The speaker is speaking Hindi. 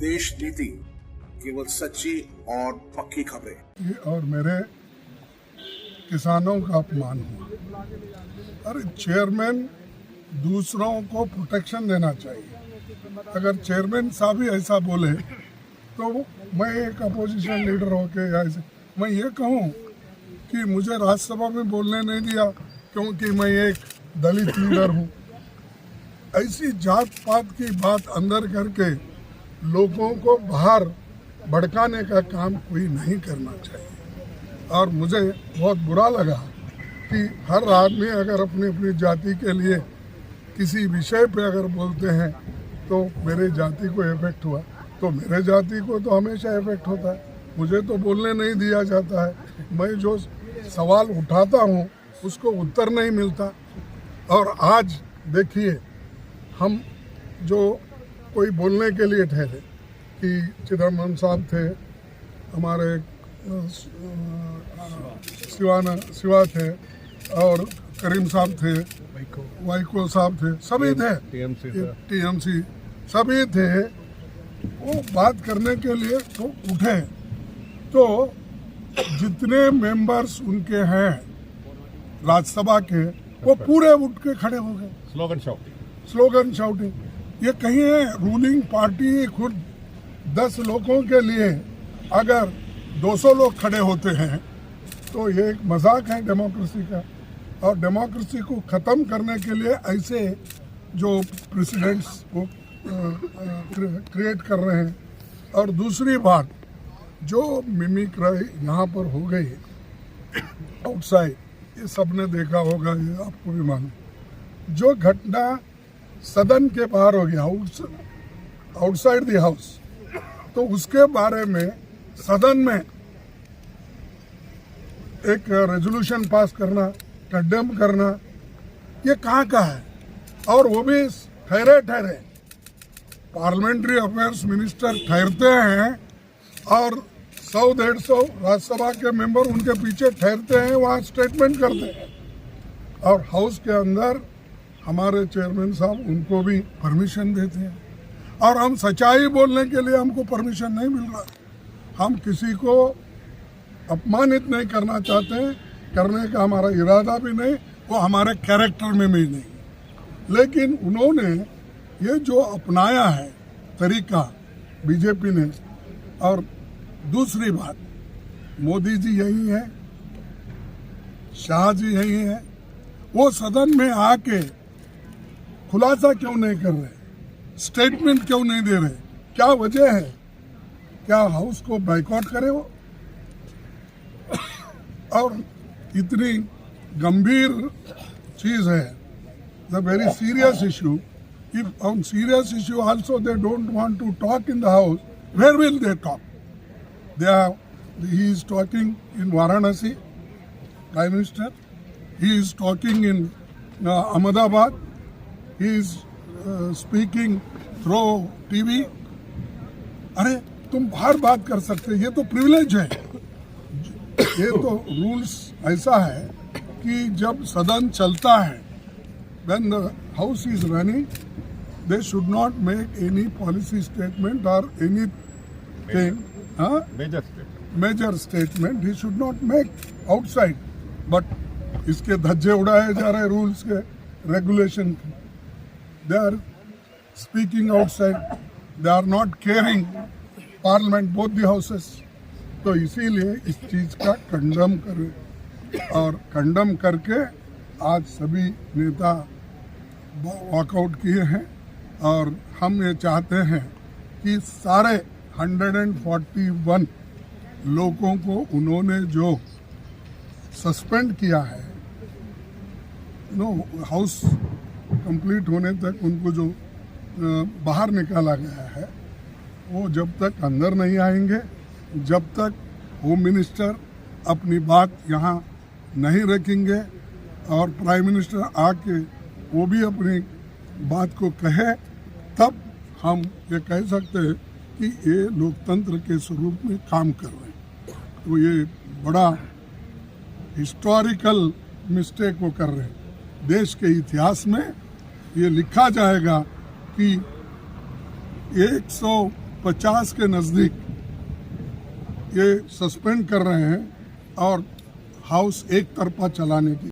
देश नीति केवल सच्ची और पक्की खबरें और मेरे किसानों का अपमान हुआ। अरे चेयरमैन दूसरों को प्रोटेक्शन देना चाहिए। अगर चेयरमैन साहब ही ऐसा बोले तो मैं एक अपोजिशन लीडर होके ऐसे मैं ये कहूँ कि मुझे राज्यसभा में बोलने नहीं दिया क्योंकि मैं एक दलित लीडर हूँ। ऐसी जात पात की बात अंदर करके लोगों को बाहर भड़काने का काम कोई नहीं करना चाहिए। और मुझे बहुत बुरा लगा कि हर आदमी अगर अपनी अपनी जाति के लिए किसी विषय पे अगर बोलते हैं तो मेरे जाति को इफेक्ट हुआ, तो मेरे जाति को तो हमेशा इफेक्ट होता है। मुझे तो बोलने नहीं दिया जाता है। मैं जो सवाल उठाता हूँ उसको उत्तर नहीं मिलता। और आज देखिए, हम जो कोई बोलने के लिए ठहरे कि चिदम्बरम साहब थे, हमारे शिवा थे और करीम साहब थे, वाइको साहब थे, सभी थे, टीएमसी सभी थे। वो बात करने के लिए तो उठे, तो जितने मेंबर्स उनके हैं राज्यसभा के वो पूरे उठ के खड़े हो गए। Slogan shouting. ये कहीं है रूलिंग पार्टी खुद 10 लोगों के लिए अगर 200 लोग खड़े होते हैं तो ये एक मजाक है डेमोक्रेसी का। और डेमोक्रेसी को ख़त्म करने के लिए ऐसे जो प्रेसिडेंट्स को क्रिएट कर रहे हैं। और दूसरी बात, जो मिमिक्री यहाँ पर हो गई आउटसाइड, ये सबने देखा होगा, ये आपको भी मालूम। जो घटना सदन के बाहर हो गया, आउटसाइड द हाउस, तो उसके बारे में सदन में एक रेजोल्यूशन पास करना, कंडेम करना, ये कहाँ का है? और वो भी ठहरे पार्लियामेंट्री अफेयर्स मिनिस्टर ठहरते हैं और 100-150 राज्यसभा के मेंबर उनके पीछे ठहरते हैं, वहाँ स्टेटमेंट करते हैं। और हाउस के अंदर हमारे चेयरमैन साहब उनको भी परमिशन देते हैं। और हम सच्चाई बोलने के लिए हमको परमिशन नहीं मिल रहा। हम किसी को अपमानित नहीं करना चाहते, करने का हमारा इरादा भी नहीं, वो हमारे कैरेक्टर में भी नहीं। लेकिन उन्होंने ये जो अपनाया है तरीका बीजेपी ने, और दूसरी बात, मोदी जी यही है, शाह जी यही है, वो सदन में आके खुलासा क्यों नहीं कर रहे, स्टेटमेंट क्यों नहीं दे रहे? क्या वजह है? क्या हाउस को बाइकआउट करे वो? और इतनी गंभीर चीज है, the very serious issue. If on serious issue also they don't want to talk in the house, where will they talk? He is talking in Varanasi, Prime Minister. He is talking in Ahmedabad. He is speaking through TV. अरे तुम बाहर बात कर सकते, ये तो प्रिविलेज है। ये तो रूल्स ऐसा है कि जब सदन चलता है, when the house is running, they should not make any policy statement or anything. Major statement he should not make outside. But इसके धज्जे उड़ाए जा रहे रूल्स के, रेगुलेशन के। They are speaking outside. They are not caring parliament, both the houses. तो इसीलिए इस चीज का कंडम करें, और कंडम करके आज सभी नेता वॉकआउट किए हैं। और हम ये चाहते हैं कि सारे 141 लोगों को उन्होंने जो सस्पेंड किया है, हाउस कंप्लीट होने तक उनको जो बाहर निकाला गया है, वो जब तक अंदर नहीं आएंगे, जब तक होम मिनिस्टर अपनी बात यहाँ नहीं रखेंगे और प्राइम मिनिस्टर आके वो भी अपनी बात को कहे, तब हम ये कह सकते हैं कि ये लोकतंत्र के स्वरूप में काम कर रहे हैं। तो ये बड़ा हिस्टोरिकल मिस्टेक वो कर रहे हैं। देश के इतिहास में ये लिखा जाएगा कि 50 के नज़दीक ये सस्पेंड कर रहे हैं और हाउस एक तरफा चलाने की